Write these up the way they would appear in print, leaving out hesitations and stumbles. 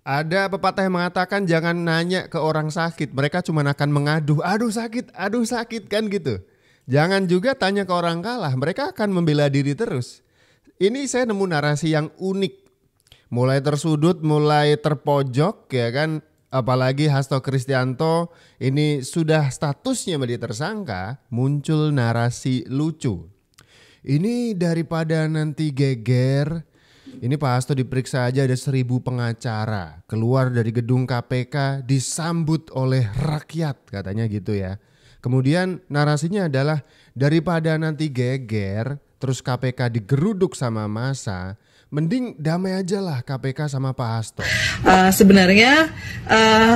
Ada pepatah yang mengatakan jangan nanya ke orang sakit, mereka cuma akan mengadu, aduh sakit kan gitu. Jangan juga tanya ke orang kalah, mereka akan membela diri terus. Ini saya nemu narasi yang unik, mulai tersudut, mulai terpojok ya kan. Apalagi Hasto Kristianto ini sudah statusnya menjadi tersangka, muncul narasi lucu. Ini daripada nanti geger, ini Pak Hasto diperiksa aja ada 1.000 pengacara. Keluar dari gedung KPK disambut oleh rakyat katanya gitu ya. Kemudian narasinya adalah daripada nanti geger terus KPK digeruduk sama massa, mending damai aja lah KPK sama Pak Hasto. Sebenarnya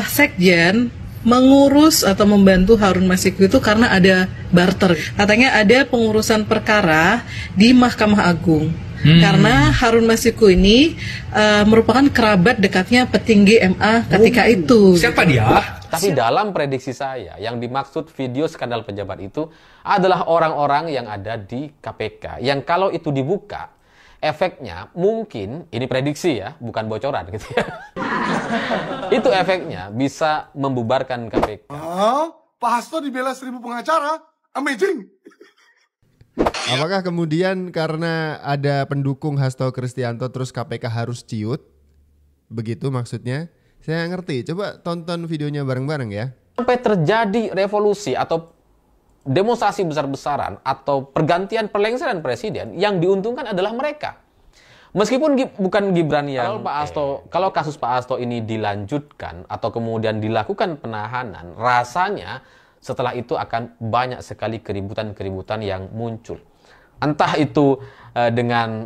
Sekjen mengurus atau membantu Harun Masiku itu karena ada barter. Katanya ada pengurusan perkara di Mahkamah Agung. Karena Harun Masiku ini merupakan kerabat dekatnya petinggi MA ketika itu. Siapa dia? Tapi dalam prediksi saya, yang dimaksud video skandal pejabat itu adalah orang-orang yang ada di KPK. Yang kalau itu dibuka, efeknya mungkin, ini prediksi ya, bukan bocoran gitu ya. Itu efeknya bisa membubarkan KPK. Pak Hasto dibela 1.000 pengacara? Amazing! Apakah kemudian karena ada pendukung Hasto Kristianto terus KPK harus ciut? Begitu maksudnya? Saya ngerti, coba tonton videonya bareng-bareng ya. Sampai terjadi revolusi atau demonstrasi besar-besaran atau pergantian perlengseran presiden, yang diuntungkan adalah mereka. Meskipun bukan Gibran yang kalau kasus Pak Hasto ini dilanjutkan atau kemudian dilakukan penahanan, rasanya setelah itu akan banyak sekali keributan-keributan yang muncul. Entah itu dengan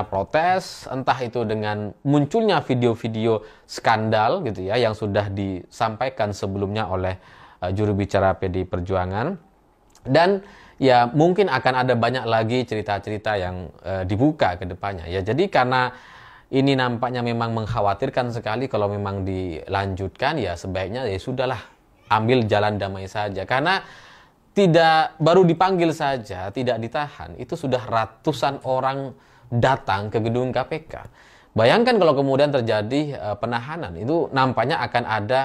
protes, entah itu dengan munculnya video-video skandal gitu ya yang sudah disampaikan sebelumnya oleh juru bicara PDI Perjuangan. Dan ya mungkin akan ada banyak lagi cerita-cerita yang dibuka ke depannya. Ya jadi karena ini nampaknya memang mengkhawatirkan sekali kalau memang dilanjutkan, ya sebaiknya ya sudahlah, ambil jalan damai saja. Karena tidak baru dipanggil saja, tidak ditahan, itu sudah ratusan orang datang ke gedung KPK. Bayangkan kalau kemudian terjadi penahanan, itu nampaknya akan ada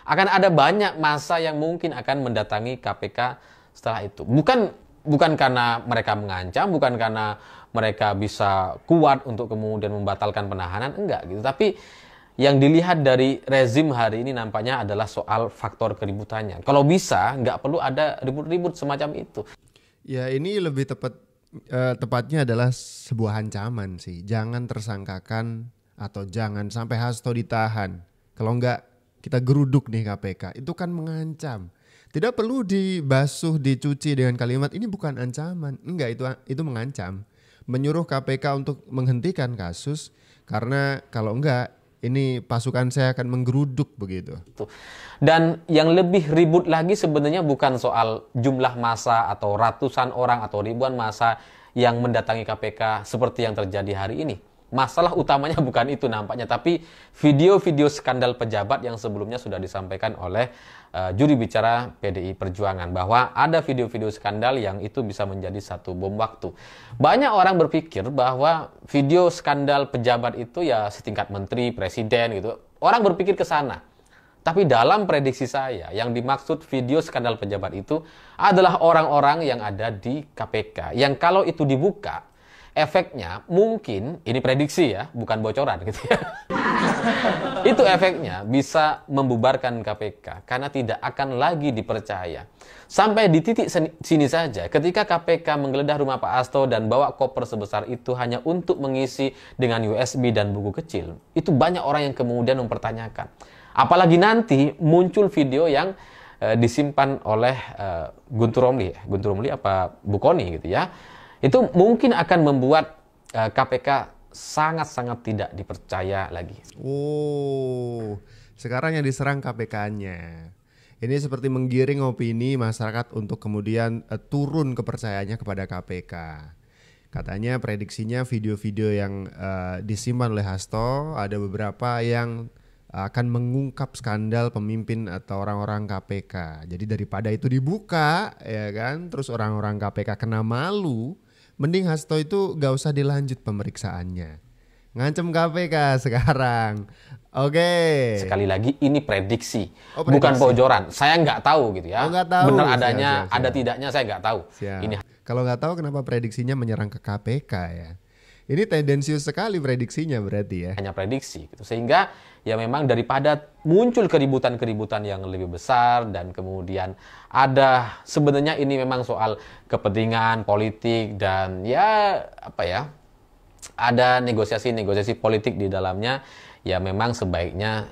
akan ada banyak massa yang mungkin akan mendatangi KPK setelah itu. Bukan karena mereka mengancam, bukan karena mereka bisa kuat untuk kemudian membatalkan penahanan, enggak gitu. Tapi yang dilihat dari rezim hari ini nampaknya adalah soal faktor keributannya. Kalau bisa, nggak perlu ada ribut-ribut semacam itu. Ya ini lebih tepatnya adalah sebuah ancaman sih. Jangan tersangkakan atau jangan sampai Hasto ditahan. Kalau nggak kita geruduk nih KPK. Itu kan mengancam. Tidak perlu dibasuh, dicuci dengan kalimat ini bukan ancaman. Enggak, itu mengancam. Menyuruh KPK untuk menghentikan kasus karena kalau enggak ini pasukan saya akan menggeruduk begitu. Dan yang lebih ribut lagi sebenarnya bukan soal jumlah massa atau ratusan orang atau ribuan massa yang mendatangi KPK seperti yang terjadi hari ini. Masalah utamanya bukan itu nampaknya, tapi video-video skandal pejabat yang sebelumnya sudah disampaikan oleh juru bicara PDI Perjuangan, bahwa ada video-video skandal yang itu bisa menjadi satu bom waktu. Banyak orang berpikir bahwa video skandal pejabat itu ya setingkat menteri, presiden gitu. Orang berpikir ke sana. Tapi dalam prediksi saya, yang dimaksud video skandal pejabat itu adalah orang-orang yang ada di KPK. Yang kalau itu dibuka, efeknya mungkin, ini prediksi ya, bukan bocoran gitu ya. Itu efeknya bisa membubarkan KPK karena tidak akan lagi dipercaya. Sampai di titik sini saja, ketika KPK menggeledah rumah Pak Hasto dan bawa koper sebesar itu hanya untuk mengisi dengan USB dan buku kecil, itu banyak orang yang kemudian mempertanyakan. Apalagi nanti muncul video yang disimpan oleh Guntur Romli apa Bukoni gitu ya. Itu mungkin akan membuat KPK sangat-sangat tidak dipercaya lagi. Oh, sekarang yang diserang KPK-nya. Ini seperti menggiring opini masyarakat untuk kemudian turun kepercayaannya kepada KPK. Katanya prediksinya video-video yang disimpan oleh Hasto ada beberapa yang akan mengungkap skandal pemimpin atau orang-orang KPK. Jadi daripada itu dibuka ya kan, terus orang-orang KPK kena malu, mending Hasto itu gak usah dilanjut pemeriksaannya. Ngancem KPK sekarang. Oke. Sekali lagi ini prediksi, Oh, prediksi. bukan bocoran. Saya nggak tahu gitu ya. Oh, nggak tahu. Benar Siap, adanya, siap, siap. ada tidaknya saya nggak tahu. Siap. Ini Kalau nggak tahu kenapa prediksinya menyerang ke KPK ya. Ini tendensius sekali prediksinya berarti ya. hanya prediksi gitu. Sehingga ya memang daripada muncul keributan-keributan yang lebih besar dan kemudian ada sebenarnya ini memang soal kepentingan politik dan ya apa ya, ada negosiasi-negosiasi politik di dalamnya, ya memang sebaiknya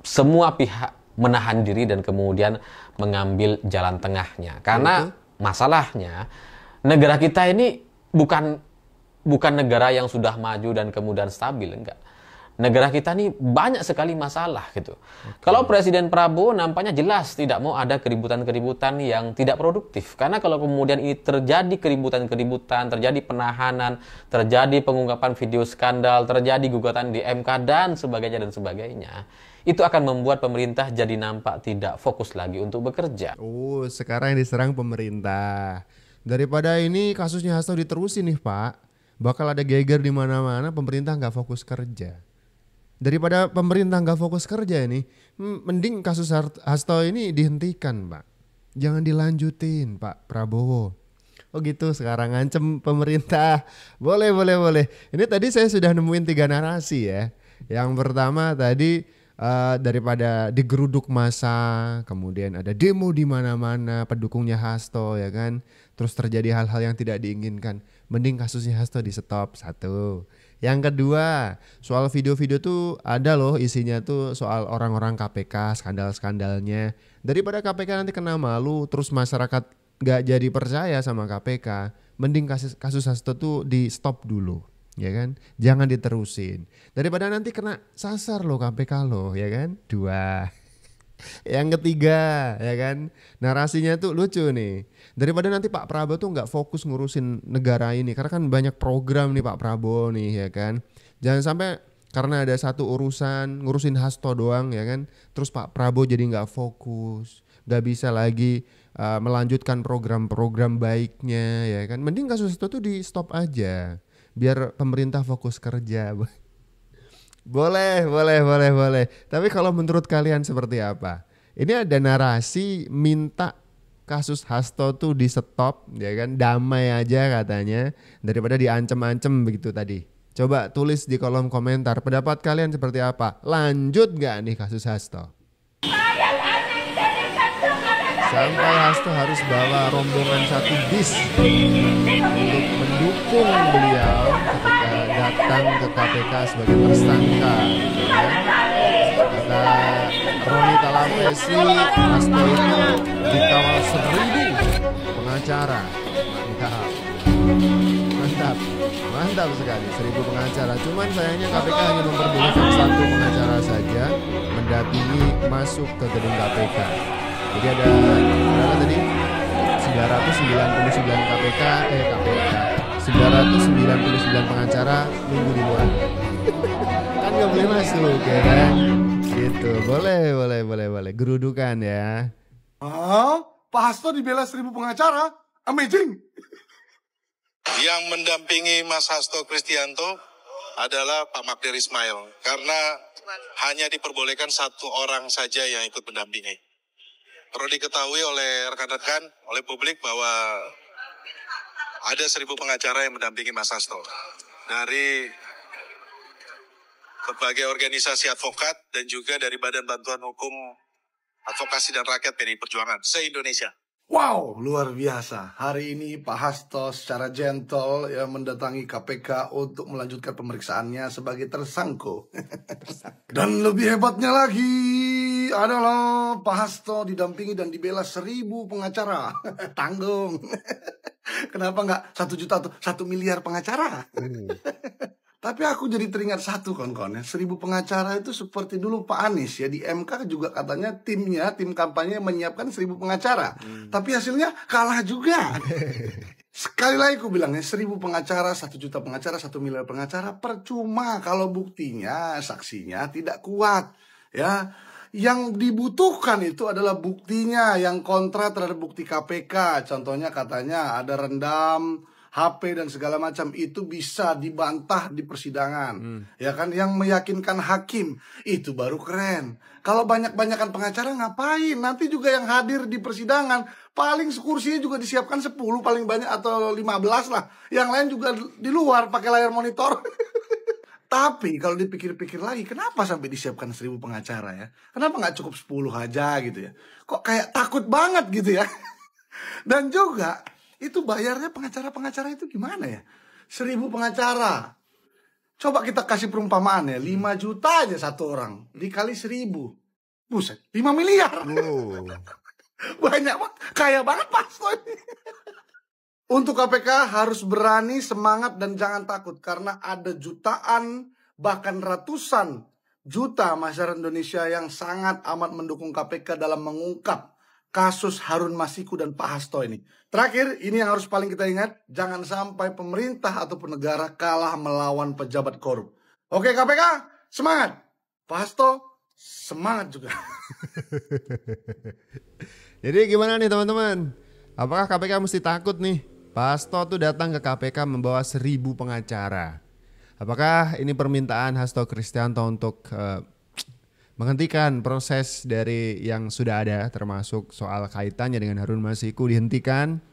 semua pihak menahan diri dan kemudian mengambil jalan tengahnya. Karena masalahnya negara kita ini bukan negara yang sudah maju dan kemudian stabil, enggak. Negara kita ini banyak sekali masalah gitu. Kalau Presiden Prabowo nampaknya jelas tidak mau ada keributan-keributan yang tidak produktif. Karena kalau kemudian ini terjadi keributan-keributan, terjadi penahanan, terjadi pengungkapan video skandal, terjadi gugatan di MK dan sebagainya, itu akan membuat pemerintah jadi nampak tidak fokus lagi untuk bekerja. Oh, sekarang yang diserang pemerintah. Daripada ini kasusnya Hasto diterusin nih Pak, bakal ada geger di mana-mana, pemerintah nggak fokus kerja. Daripada pemerintah nggak fokus kerja ini, mending kasus Hasto ini dihentikan Pak. Jangan dilanjutin Pak Prabowo. Oh gitu, sekarang ngancem pemerintah. Boleh. Ini tadi saya sudah nemuin 3 narasi ya. Yang pertama tadi daripada digeruduk massa, kemudian ada demo di mana-mana pendukungnya Hasto ya kan. Terus terjadi hal-hal yang tidak diinginkan. Mending kasusnya Hasto di stop, satu. Yang kedua, soal video-video tuh ada loh isinya tuh soal orang-orang KPK, skandal-skandalnya. Daripada KPK nanti kena malu, terus masyarakat gak jadi percaya sama KPK, mending kasus Hasto tuh di stop dulu, ya kan? Jangan diterusin. Daripada nanti kena sasar loh KPK loh, ya kan? 2. Yang ketiga, ya kan, narasinya tuh lucu nih. Daripada nanti Pak Prabowo tuh nggak fokus ngurusin negara ini, karena kan banyak program nih Pak Prabowo nih, ya kan. Jangan sampai karena ada satu urusan ngurusin Hasto doang, ya kan. Terus Pak Prabowo jadi nggak fokus, nggak bisa lagi melanjutkan program-program baiknya, ya kan. Mending kasus Hasto tuh di stop aja, biar pemerintah fokus kerja. Boleh. Tapi kalau menurut kalian seperti apa? Ini ada narasi minta kasus Hasto tuh di stop, ya kan? Damai aja katanya, daripada diancem-ancem begitu tadi. Coba tulis di kolom komentar pendapat kalian seperti apa? Lanjut gak nih kasus Hasto? Sampai Hasto harus bawa rombongan 1 bis untuk mendukung beliau ketika datang ke KPK sebagai tersangka, ya. Kata Roni Talapesi, Hasto itu dikawal 1.000 pengacara. Mantap sekali, 1.000 pengacara. Cuman sayangnya KPK hanya memperbolehkan 1 pengacara saja mendampingi masuk ke gedung KPK. Jadi ada berapa tadi? 999 KPK 999 pengacara nunggu di luar. Kan nggak boleh masuk ya kan? Gitu. Boleh. Gerudukan ya. Pak Hasto dibela 1.000 pengacara? Amazing. Yang mendampingi Mas Hasto Kristianto adalah Pak Magdir Ismail. Karena hanya diperbolehkan 1 orang saja yang ikut mendampingi. Perlu diketahui oleh rekan-rekan, oleh publik bahwa ada 1.000 pengacara yang mendampingi Mas Hasto. Dari berbagai organisasi advokat dan juga dari Badan Bantuan Hukum Advokasi dan Rakyat PDI Perjuangan se-Indonesia. Wow, luar biasa. Hari ini Pak Hasto secara gentle ya mendatangi KPK untuk melanjutkan pemeriksaannya sebagai tersangka. Dan lebih hebatnya lagi adalah Pak Hasto didampingi dan dibela 1.000 pengacara. Tanggung. Kenapa nggak 1 juta atau 1 miliar pengacara? Tapi aku jadi teringat satu kawan-kawan ya. 1.000 pengacara itu seperti dulu Pak Anies ya. Di MK juga katanya tim kampanye menyiapkan 1.000 pengacara. Tapi hasilnya kalah juga. Sekali lagi aku bilang ya, 1.000 pengacara, 1 juta pengacara, 1 miliar pengacara percuma kalau buktinya, saksinya tidak kuat. Ya, yang dibutuhkan itu adalah buktinya yang kontra terhadap bukti KPK. Contohnya katanya ada rendam HP dan segala macam itu bisa dibantah di persidangan. Ya kan, yang meyakinkan hakim itu baru keren. Kalau banyak-banyakan pengacara ngapain? Nanti juga yang hadir di persidangan paling kursinya juga disiapkan 10 paling banyak atau 15 lah. Yang lain juga di luar pakai layar monitor. Tapi kalau dipikir-pikir lagi, kenapa sampai disiapkan 1000 pengacara ya? Kenapa nggak cukup 10 aja gitu ya? Kok kayak takut banget gitu ya? Dan juga itu bayarnya pengacara-pengacara itu gimana ya? 1000 pengacara. Coba kita kasih perumpamaan ya, 5 juta aja satu orang dikali 1000. Buset, 5 miliar. Banyak banget, kaya banget Pasto ini. Untuk KPK harus berani, semangat, dan jangan takut. Karena ada jutaan, bahkan ratusan juta masyarakat Indonesia yang sangat amat mendukung KPK dalam mengungkap kasus Harun Masiku dan Pak Hasto ini. Terakhir, ini yang harus paling kita ingat. Jangan sampai pemerintah ataupun negara kalah melawan pejabat korup. Oke KPK, semangat. Pak Hasto, semangat juga. Jadi gimana nih teman-teman? Apakah KPK mesti takut nih? Pak Hasto tuh datang ke KPK membawa 1000 pengacara. Apakah ini permintaan Hasto Kristianto untuk menghentikan proses dari yang sudah ada, termasuk soal kaitannya dengan Harun Masiku dihentikan?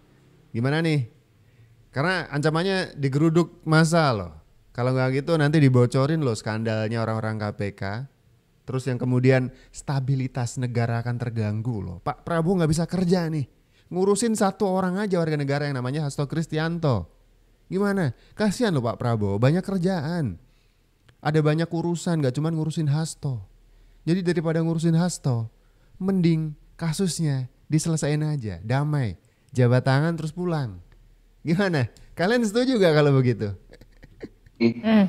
Gimana nih? Karena ancamannya digeruduk massa loh. Kalau nggak gitu nanti dibocorin loh skandalnya orang-orang KPK. Terus yang kemudian stabilitas negara akan terganggu loh. Pak Prabowo nggak bisa kerja nih. Ngurusin satu orang aja warga negara yang namanya Hasto Kristianto. Gimana? Kasihan loh Pak Prabowo, banyak kerjaan. Ada banyak urusan, gak cuma ngurusin Hasto. Jadi daripada ngurusin Hasto, mending kasusnya diselesain aja, damai. Jabat tangan terus pulang. Gimana? Kalian setuju gak kalau begitu?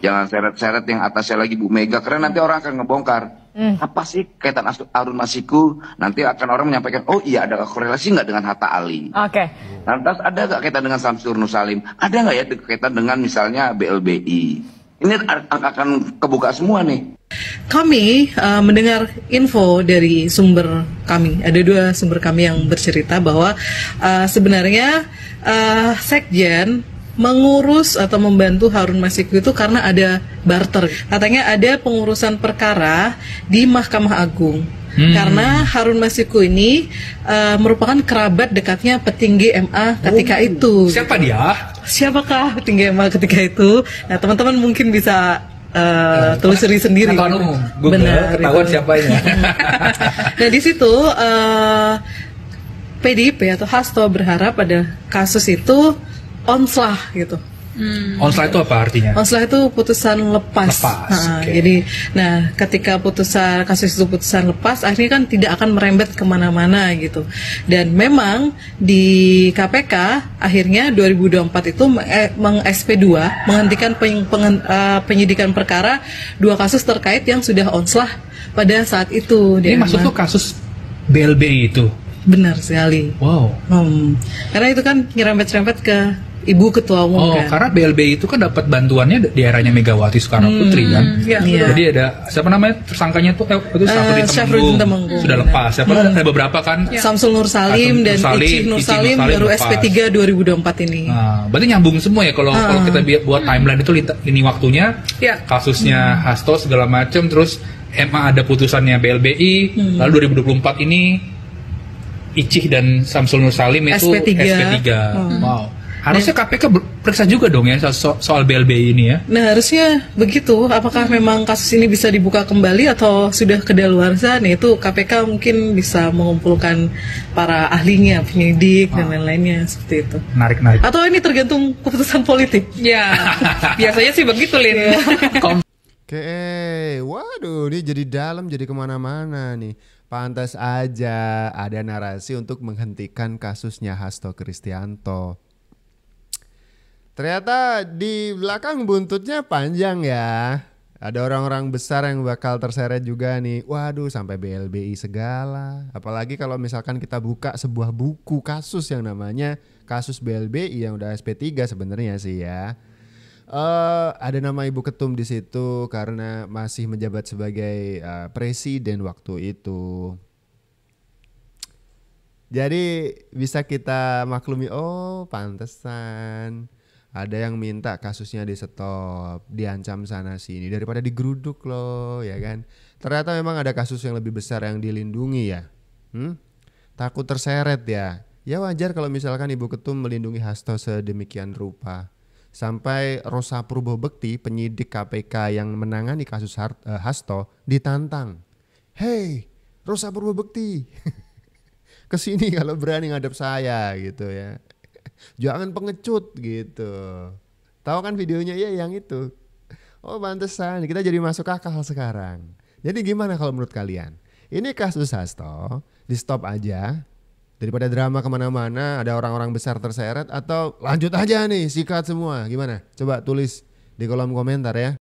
Jangan seret-seret yang atasnya lagi Bu Mega, karena nanti orang akan ngebongkar. Apa sih kaitan Harun Masiku? Nanti akan orang menyampaikan, oh iya ada korelasi nggak dengan Hatta Ali? Oke. Lantas ada nggak kaitan dengan Samsur Nur Salim? Ada nggak ya kaitan dengan misalnya BLBI? Ini akan kebuka semua nih. Kami mendengar info dari sumber kami. Ada 2 sumber kami yang bercerita bahwa sebenarnya Sekjen mengurus atau membantu Harun Masiku itu karena ada barter. Katanya ada pengurusan perkara di Mahkamah Agung. Karena Harun Masiku ini merupakan kerabat dekatnya petinggi MA ketika itu. Siapa dia? Siapakah petinggi MA ketika itu? Nah, teman-teman mungkin bisa telusuri sendiri. Benar, ketahuan siapanya. Nah, di situ PDIP atau Hasto berharap pada kasus itu onslah gitu. Onslah itu apa artinya? Onslah itu putusan lepas. Okay. Jadi, nah ketika kasus itu putusan lepas, akhirnya kan tidak akan merembet kemana-mana gitu. Dan memang di KPK akhirnya 2024 itu meng-SP2 menghentikan penyidikan perkara 2 kasus terkait yang sudah onslah pada saat itu. Ini maksud tuh kasus BLBI itu? Benar sekali. Wow. Karena itu kan nyerempet-nyerempet ke Ibu Ketua Umum kan. Karena BLBI itu kan dapat bantuannya di eranya Megawati Soekarno Putri kan. Iya. Jadi ada siapa namanya tersangkanya tuh itu Syafruddin Temenggung. Sudah lepas. Siapa ada beberapa kan? Samsul Nur Salim dan Icih Nur Salim baru SP3 2024 ini. Nah, berarti nyambung semua ya kalau kita buat timeline itu ini waktunya. Kasusnya Hasto segala macam, terus MA ada putusannya BLBI, lalu 2024 ini Icih dan Samsul Nur Salim itu SP3. Wow. Harusnya KPK periksa juga dong ya soal BLBI ini ya. Nah, harusnya begitu. Apakah memang kasus ini bisa dibuka kembali atau sudah kedaluarsa? Nah, itu KPK mungkin bisa mengumpulkan para ahlinya, penyidik dan lain-lainnya seperti itu. Menarik. Atau ini tergantung keputusan politik? Ya, biasanya sih begitu, Lin. Oke, waduh, ini jadi dalam, jadi kemana-mana nih. Pantas aja ada narasi untuk menghentikan kasusnya Hasto Kristianto. Ternyata di belakang buntutnya panjang ya. Ada orang-orang besar yang bakal terseret juga nih. Waduh, sampai BLBI segala. Apalagi kalau misalkan kita buka sebuah buku kasus yang namanya kasus BLBI yang udah SP3 sebenarnya sih ya. Ada nama Ibu Ketum di situ karena masih menjabat sebagai presiden waktu itu. Jadi bisa kita maklumi, oh pantesan Ada yang minta kasusnya di stop, diancam sana sini daripada digeruduk loh, ya kan. Ternyata memang ada kasus yang lebih besar yang dilindungi ya. Takut terseret ya. Ya wajar kalau misalkan Ibu Ketum melindungi Hasto sedemikian rupa. Sampai Rosa Purwobekti, penyidik KPK yang menangani kasus Hasto, ditantang. Hei, Rosa Purwobekti, kesini kalau berani ngadep saya gitu ya. Jangan pengecut gitu. Tahu kan videonya ya yang itu. Oh pantesan kita jadi masuk akal sekarang. Jadi gimana kalau menurut kalian? Ini kasus Hasto di stop aja daripada drama kemana-mana, ada orang-orang besar terseret, atau lanjut aja nih sikat semua. Gimana? Coba tulis di kolom komentar ya.